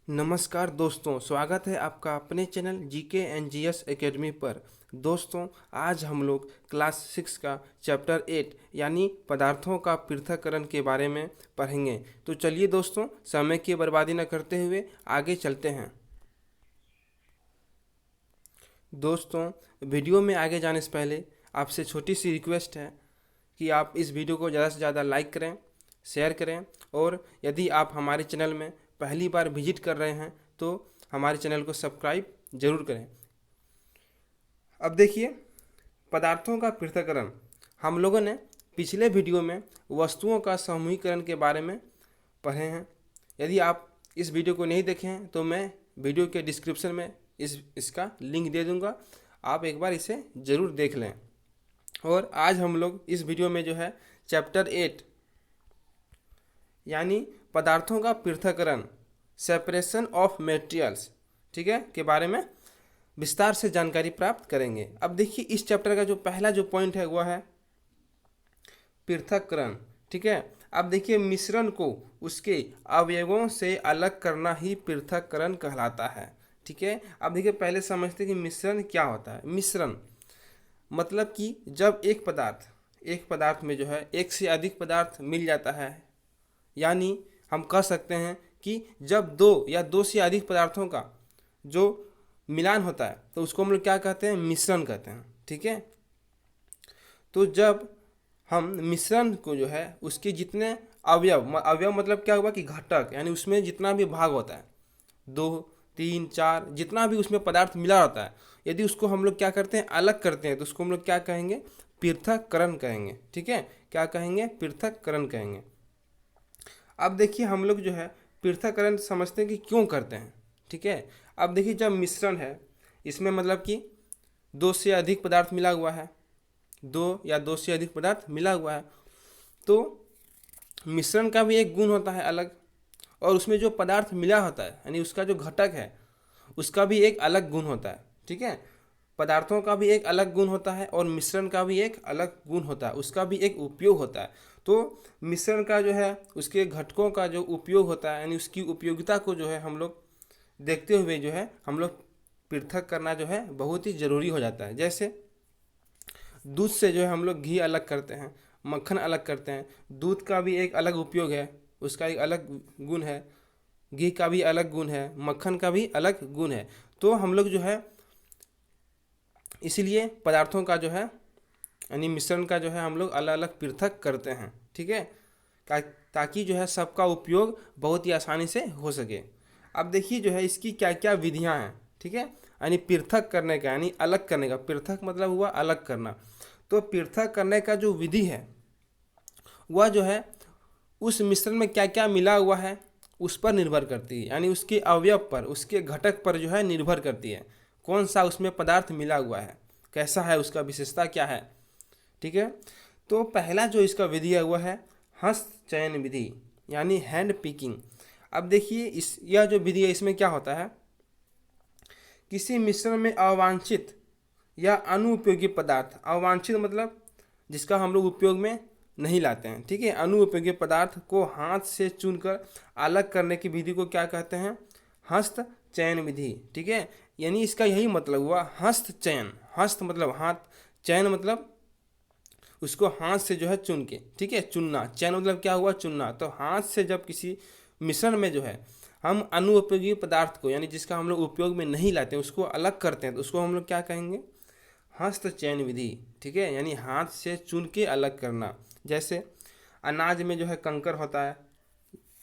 नमस्कार दोस्तों, स्वागत है आपका अपने channel GK and GS academy पर। दोस्तों, आज हम लोग क्लास 6 का चैप्टर 8 यानी पदार्थों का पृथक्करण के बारे में पढ़ेंगे। तो चलिए दोस्तों, समय की बर्बादी न करते हुए आगे चलते हैं। दोस्तों, वीडियो में आगे जाने से पहले आपसे छोटी सी रिक्वेस्ट है कि आप इस वीडियो को ज़्यादा से ज़्यादा लाइक करें, शेयर करें, और यदि आप हमारे चैनल में पहली बार विजिट कर रहे हैं तो हमारे चैनल को सब्सक्राइब जरूर करें। अब देखिए, पदार्थों का पृथक्करण हम लोगों ने पिछले वीडियो में वस्तुओं का समूहीकरण के बारे में पढ़े हैं। यदि आप इस वीडियो को नहीं देखे हैं तो मैं वीडियो के डिस्क्रिप्शन में इसका लिंक दे दूंगा, आप एक बार इसे ज़रूर देख लें। और आज हम लोग इस वीडियो में जो है चैप्टर 8 यानी पदार्थों का पृथक्करण, सेपरेशन ऑफ मटेरियल्स, ठीक है, के बारे में विस्तार से जानकारी प्राप्त करेंगे। अब देखिए, इस चैप्टर का जो पहला जो पॉइंट है वह है पृथक्करण, ठीक है। अब देखिए, मिश्रण को उसके अवयवों से अलग करना ही पृथक्करण कहलाता है, ठीक है। अब देखिए, पहले समझते हैं कि मिश्रण क्या होता है। मिश्रण मतलब कि जब एक पदार्थ में जो है एक से अधिक पदार्थ मिल जाता है, यानी हम कह सकते हैं कि जब दो या दो से अधिक पदार्थों का जो मिलान होता है तो उसको हम लोग क्या कहते हैं, मिश्रण कहते हैं, ठीक है। तो जब हम मिश्रण को जो है उसके जितने अवयव मतलब क्या हुआ कि घटक, यानी उसमें जितना भी भाग होता है, 2, 3, 4 जितना भी उसमें पदार्थ मिला होता है, यदि उसको हम लोग क्या करते हैं, अलग करते हैं, तो उसको हम लोग क्या कहेंगे, पृथक्करण कहेंगे, ठीक है। क्या कहेंगे, पृथक्करण कहेंगे। अब देखिए, हम लोग जो है पृथक्करण समझते हैं कि क्यों करते हैं, ठीक है। अब देखिए, जब मिश्रण है, इसमें मतलब कि दो से अधिक पदार्थ मिला हुआ है, दो या दो से अधिक पदार्थ मिला हुआ है, तो मिश्रण का भी एक गुण होता है अलग, और उसमें जो पदार्थ मिला होता है यानी उसका जो घटक है उसका भी एक अलग गुण होता है, ठीक है। पदार्थों का भी एक अलग गुण होता है और मिश्रण का भी एक अलग गुण होता है, उसका भी एक उपयोग होता है। तो मिश्रण का जो है उसके घटकों का जो उपयोग होता है, यानी उसकी उपयोगिता को जो है हम लोग देखते हुए जो है हम लोग पृथक करना जो है बहुत ही ज़रूरी हो जाता है। जैसे दूध से जो है हम लोग घी अलग करते हैं, मक्खन अलग करते हैं। दूध का भी एक अलग उपयोग है, उसका एक अलग गुण है, घी का भी अलग गुण है, मक्खन का भी अलग गुण है। तो हम लोग जो है इसीलिए पदार्थों का जो है यानी मिश्रण का जो है हम लोग अलग अलग पृथक करते हैं, ठीक है, ताकि जो है सबका उपयोग बहुत ही आसानी से हो सके। अब देखिए, जो है इसकी क्या क्या विधियां हैं, ठीक है, यानी पृथक करने का, यानी अलग करने का। पृथक मतलब हुआ अलग करना। तो पृथक करने का जो विधि है वह जो है उस मिश्रण में क्या क्या मिला हुआ है उस पर निर्भर करती है, यानी उसके अवयव पर, उसके घटक पर जो है निर्भर करती है, कौन सा उसमें पदार्थ मिला हुआ है, कैसा है, उसका विशेषता क्या है, ठीक है। तो पहला जो इसका विधि है वह है हस्त चयन विधि, यानी हैंड पिकिंग। अब देखिए, यह जो विधि है इसमें क्या होता है, किसी मिश्रण में अवांछित या अनुपयोगी पदार्थ, अवांछित मतलब जिसका हम लोग उपयोग में नहीं लाते हैं, ठीक है, अनुपयोगी पदार्थ को हाथ से चुनकर अलग करने की विधि को क्या कहते हैं, हस्त चयन विधि, ठीक है। यानी इसका यही मतलब हुआ हस्त चयन, हस्त मतलब हाथ, चयन मतलब उसको हाथ से जो है चुन के, ठीक है, चुनना, चयन मतलब क्या हुआ, चुनना। तो हाथ से जब किसी मिश्रण में जो है हम अनुपयोगी पदार्थ को, यानी जिसका हम लोग उपयोग में नहीं लाते उसको अलग करते हैं, तो उसको हम लोग क्या कहेंगे, हस्त चयन विधि, ठीक है, यानी हाथ से चुन के अलग करना। जैसे अनाज में जो है कंकर होता है,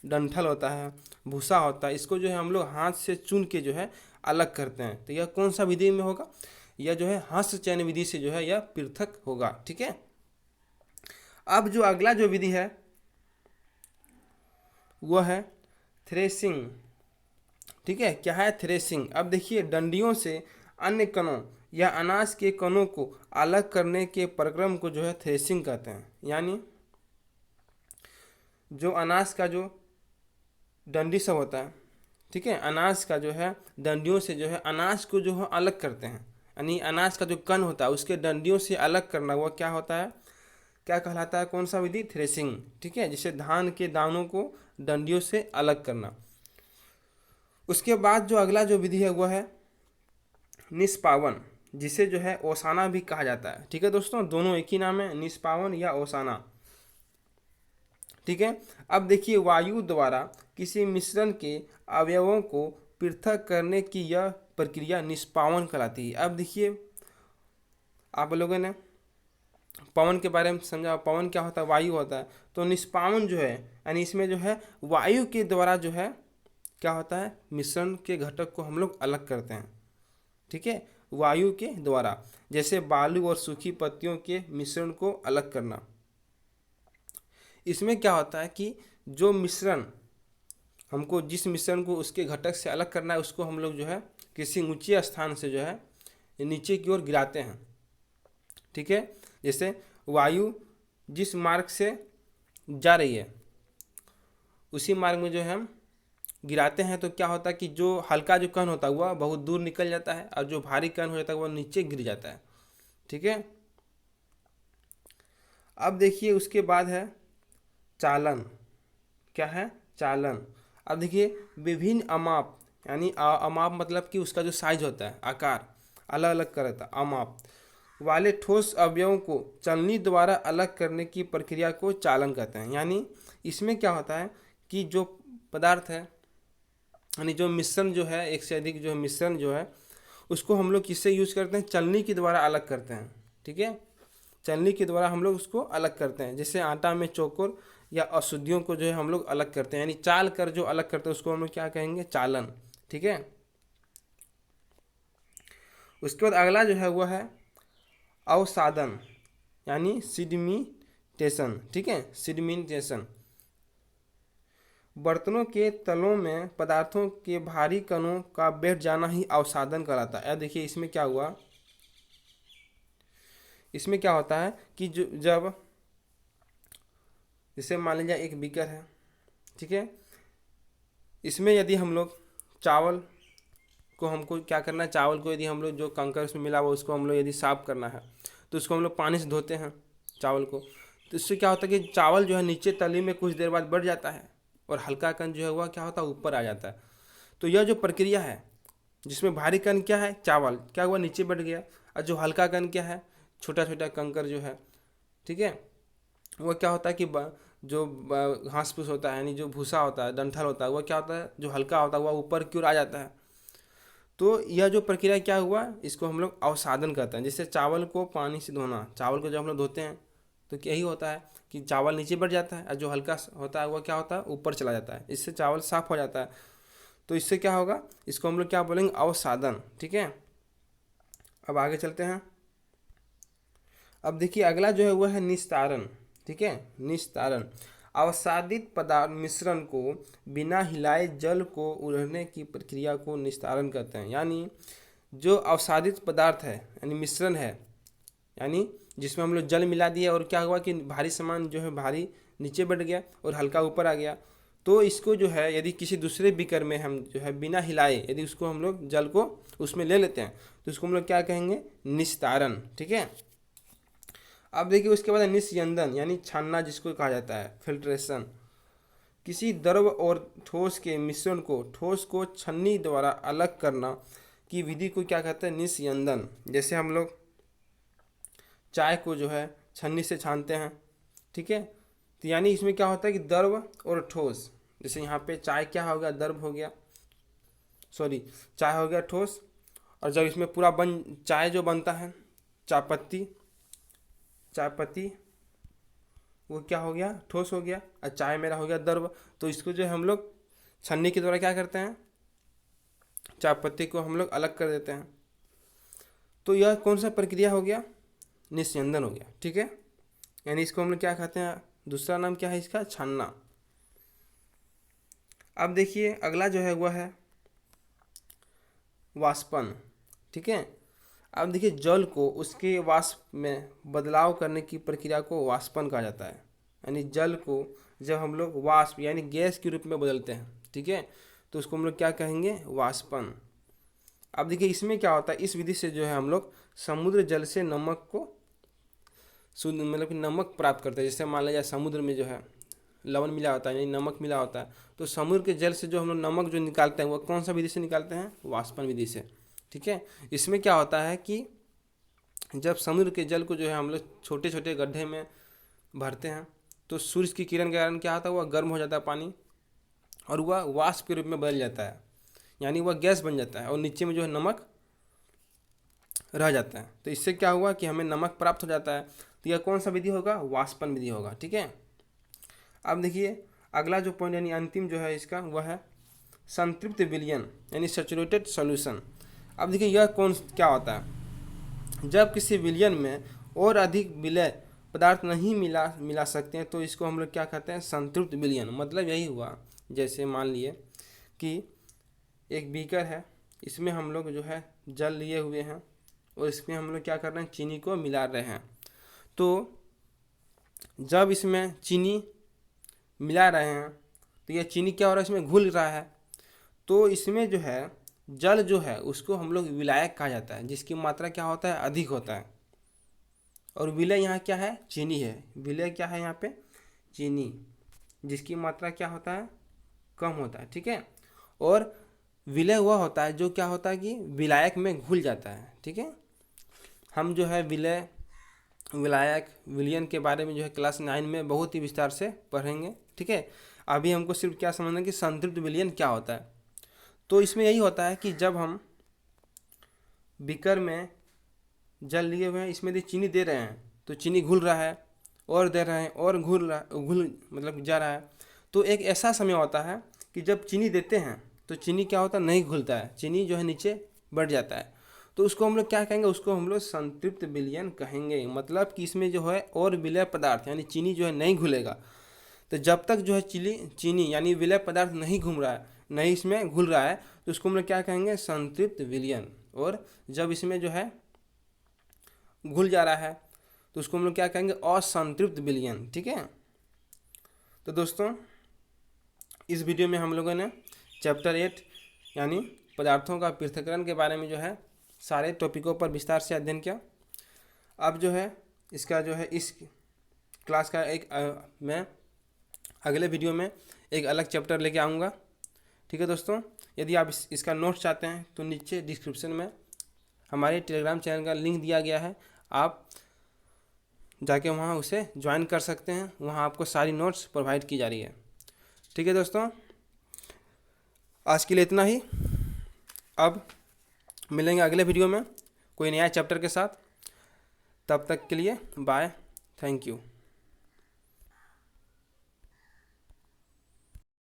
डंठल होता है, भूसा होता है, इसको जो है हम लोग हाथ से चुन के जो है अलग करते हैं। तो यह कौन सा विधि में होगा, यह जो है हस्त चयन विधि से जो है यह पृथक होगा, ठीक है। अब जो अगला जो विधि है वह है थ्रेसिंग, ठीक है। क्या है थ्रेसिंग, अब देखिए, डंडियों से अन्य कणों या अनाज के कणों को अलग करने के प्रक्रम को जो है थ्रेसिंग कहते हैं। यानी जो अनाज का जो डंडी सब होता है, ठीक है, अनाज का जो है डंडियों से जो है अनाज को जो है अलग करते हैं, यानी अनाज का जो कण होता है उसके डंडियों से अलग करना, वह क्या होता है, क्या कहलाता है, कौन सा विधि, थ्रेसिंग, ठीक है। जिसे धान के दानों को डंडियों से अलग करना। उसके बाद जो अगला जो विधि है वह है निष्पावन, जिसे जो है ओसाना भी कहा जाता है। ठीक है दोस्तों, दोनों एक ही नाम है, निष्पावन या ओसाना। ठीक है, अब देखिए वायु द्वारा किसी मिश्रण के अवयवों को पृथक करने की यह प्रक्रिया निष्पावन कहलाती है। अब देखिए आप लोगों ने पवन के बारे में समझा, पवन क्या होता है, वायु होता है। तो निष्पावन जो है यानी इसमें जो है वायु के द्वारा जो है क्या होता है, मिश्रण के घटक को हम लोग अलग करते हैं। ठीक है, वायु के द्वारा, जैसे बालू और सूखी पत्तियों के मिश्रण को अलग करना। इसमें क्या होता है कि जो मिश्रण हमको, जिस मिश्रण को उसके घटक से अलग करना है, उसको हम लोग जो है किसी ऊंचे स्थान से जो है नीचे की ओर गिराते हैं। ठीक है, जैसे वायु जिस मार्ग से जा रही है उसी मार्ग में जो है हम गिराते हैं, तो क्या होता है कि जो हल्का जो कण होता है वह बहुत दूर निकल जाता है और जो भारी कण हो जाता है वह नीचे गिर जाता है। ठीक है, अब देखिए उसके बाद है चालन। क्या है, चालन। अब देखिए विभिन्न अमाप, यानी अमाप मतलब कि उसका जो साइज होता है, आकार अलग अलग करता है, अमाप वाले ठोस अवयवों को चलनी द्वारा अलग करने की प्रक्रिया को चालन कहते हैं। यानी इसमें क्या होता है कि जो पदार्थ है, यानी जो मिश्रण जो है, एक से अधिक जो मिश्रण जो है उसको हम लोग किससे यूज करते हैं, चलनी के द्वारा अलग करते हैं। ठीक है, चलनी के द्वारा हम लोग उसको अलग करते हैं। जैसे आटा में चोकर या अशुद्धियों को जो है हम लोग अलग करते हैं, यानी चाल कर जो अलग करते हैं उसको हम लोग क्या कहेंगे, चालन। ठीक है, उसके बाद अगला जो है वह है अवसादन, यानी सिडमिटेशन। ठीक है, सिडमिटेशन बर्तनों के तलों में पदार्थों के भारी कणों का बैठ जाना ही अवसादन कहलाता है। देखिए इसमें क्या हुआ, इसमें क्या होता है कि जो जब जैसे मान लीजिए एक बीकर है, ठीक है, इसमें यदि हम लोग चावल को, हमको क्या करना है, चावल को यदि हम लोग जो कंकर उसमें मिला हुआ उसको हम लोग यदि साफ करना है तो उसको हम लोग पानी से धोते हैं चावल को। तो इससे क्या होता है कि चावल जो है नीचे तली में कुछ देर बाद बढ़ जाता है और हल्का कण जो है वह क्या होता है, ऊपर आ जाता है। तो यह जो प्रक्रिया है जिसमें भारी कण क्या है, चावल, क्या हुआ, नीचे बढ़ गया, और जो हल्का कण क्या है, छोटा छोटा कंकर जो है, ठीक है, वह क्या होता है कि जो घास फूस होता है, यानी जो भूसा होता है, डंठल होता है, वह क्या होता है, जो हल्का होता है वह ऊपर की ओर आ जाता है। तो यह जो प्रक्रिया क्या हुआ, इसको हम लोग अवसादन कहते हैं। जैसे चावल को पानी से धोना, चावल को जब हम लोग धोते हैं तो यही होता है कि चावल नीचे बढ़ जाता है और जो हल्का होता है वह क्या होता है, ऊपर चला जाता है, इससे चावल साफ हो जाता है। तो इससे क्या होगा, इसको हम लोग क्या बोलेंगे, अवसादन। ठीक है, अब आगे चलते हैं। अब देखिए अगला जो है वह है निस्तारण। ठीक है, निस्तारण अवसादित पदार्थ मिश्रण को बिना हिलाए जल को उड़ने की प्रक्रिया को निस्तारण कहते हैं। यानी जो अवसादित पदार्थ है, यानी मिश्रण है, यानी जिसमें हम लोग जल मिला दिया और क्या हुआ कि भारी सामान जो है भारी नीचे बढ़ गया और हल्का ऊपर आ गया, तो इसको जो है यदि किसी दूसरे बीकर में हम जो है बिना हिलाए यदि उसको हम लोग जल को उसमें ले लेते हैं तो उसको हम लोग क्या कहेंगे, निस्तारण। ठीक है, अब देखिए उसके बाद निस्यंदन, यानी छानना जिसको कहा जाता है, फिल्ट्रेशन। किसी द्रव और ठोस के मिश्रण को, ठोस को छन्नी द्वारा अलग करना की विधि को क्या कहते हैं, निस्यंदन। जैसे हम लोग चाय को जो है छन्नी से छानते हैं। ठीक है, तो यानी इसमें क्या होता है कि द्रव और ठोस, जैसे यहाँ पे चाय क्या हो गया, द्रव हो गया, सॉरी चाय हो गया ठोस, और जब इसमें पूरा चाय जो बनता है, चायपत्ती, चायपत्ती वो क्या हो गया, ठोस हो गया, और चाय मेरा हो गया द्रव। तो इसको जो हम लोग छन्नी के द्वारा क्या करते हैं, चायपत्ती को हम लोग अलग कर देते हैं। तो यह कौन सा प्रक्रिया हो गया, निस्यंदन हो गया। ठीक है, यानी इसको हम लोग क्या कहते हैं, दूसरा नाम क्या है इसका, छानना। अब देखिए अगला जो है वह है वाष्पन। ठीक है, अब देखिए जल को उसके वाष्प में बदलाव करने की प्रक्रिया को वाष्पन कहा जाता है। यानी जल को जब हम लोग वाष्प यानी गैस के रूप में बदलते हैं, ठीक है, तो उसको हम लोग क्या कहेंगे, वाष्पन। अब देखिए इसमें क्या होता है, इस विधि से जो है हम लोग समुद्र जल से नमक को शुद्ध, मतलब कि नमक प्राप्त करते हैं। जैसे मान लीजिए समुद्र में जो है लवण मिला होता है यानी नमक मिला होता है। तो समुद्र के जल से जो हम लोग नमक जो निकालते हैं वो कौन सा विधि से निकालते हैं? वाष्पन विधि से। ठीक है, इसमें क्या होता है कि जब समुद्र के जल को जो है हम लोग छोटे छोटे गड्ढे में भरते हैं तो सूर्य की किरण के कारण क्या होता है, वह गर्म हो जाता है पानी और वह वाष्प के रूप में बदल जाता है, यानी वह गैस बन जाता है और नीचे में जो है नमक रह जाता है। तो इससे क्या हुआ कि हमें नमक प्राप्त हो जाता है। तो यह कौन सा विधि होगा? वाष्पन विधि होगा। ठीक है, अब देखिए अगला जो पॉइंट यानी अंतिम जो है इसका वह है संतृप्त विलयन यानी सैचुरेटेड सॉल्यूशन। अब देखिए यह क्या होता है? जब किसी विलयन में और अधिक विलय पदार्थ नहीं मिला सकते हैं तो इसको हम लोग क्या कहते हैं? संतृप्त विलयन। मतलब यही हुआ, जैसे मान लिए कि एक बीकर है, इसमें हम लोग जो है जल लिए हुए हैं और इसमें हम लोग क्या कर रहे हैं? चीनी को मिला रहे हैं। तो जब इसमें चीनी मिला रहे हैं तो यह चीनी क्या हो रहा है? इसमें घुल रहा है। तो इसमें जो है जल जो है उसको हम लोग विलायक कहा जाता है, जिसकी मात्रा क्या होता है? अधिक होता है। और विलय यहाँ क्या है? चीनी है। विलय क्या है यहाँ पे? चीनी, जिसकी मात्रा क्या होता है? कम होता है। ठीक है, और विलय हुआ होता है जो क्या होता है कि विलायक में घुल जाता है। ठीक है, हम जो है विलय, विलायक, विलयन के बारे में जो है क्लास 9 में बहुत ही विस्तार से पढ़ेंगे। ठीक है, अभी हमको सिर्फ क्या समझना है कि संतृप्त विलयन क्या होता है। तो इसमें यही होता है कि जब हम बीकर में जल लिए हुए हैं, इसमें यदि चीनी दे रहे हैं तो चीनी घुल रहा है और दे रहे हैं और घुल मतलब जा रहा है। तो एक ऐसा समय होता है कि जब चीनी देते हैं तो चीनी क्या होता है? नहीं घुलता है, चीनी जो है नीचे बढ़ जाता है। तो उसको हम लोग क्या कहेंगे? उसको हम लोग संतृप्त विलयन कहेंगे। मतलब कि इसमें जो है और विलय पदार्थ यानी चीनी जो है नहीं घुलेगा। तो जब तक जो है चीनी यानी विलय पदार्थ नहीं घूम रहा है, नहीं इसमें घुल रहा है, तो उसको हम लोग क्या कहेंगे? संतृप्त विलयन। और जब इसमें जो है घुल जा रहा है तो उसको हम लोग क्या कहेंगे? असंतृप्त विलयन। ठीक है, तो दोस्तों इस वीडियो में हम लोगों ने चैप्टर 8 यानी पदार्थों का पृथक्करण के बारे में जो है सारे टॉपिकों पर विस्तार से अध्ययन किया। अब जो है इसका जो है इस क्लास का एक मैं अगले वीडियो में एक अलग चैप्टर लेके आऊँगा। ठीक है दोस्तों, यदि आप इसका नोट्स चाहते हैं तो नीचे डिस्क्रिप्शन में हमारे टेलीग्राम चैनल का लिंक दिया गया है, आप जाके वहाँ उसे ज्वाइन कर सकते हैं। वहाँ आपको सारी नोट्स प्रोवाइड की जा रही है। ठीक है दोस्तों, आज के लिए इतना ही। अब मिलेंगे अगले वीडियो में कोई नया चैप्टर के साथ। तब तक के लिए बाय, थैंक यू।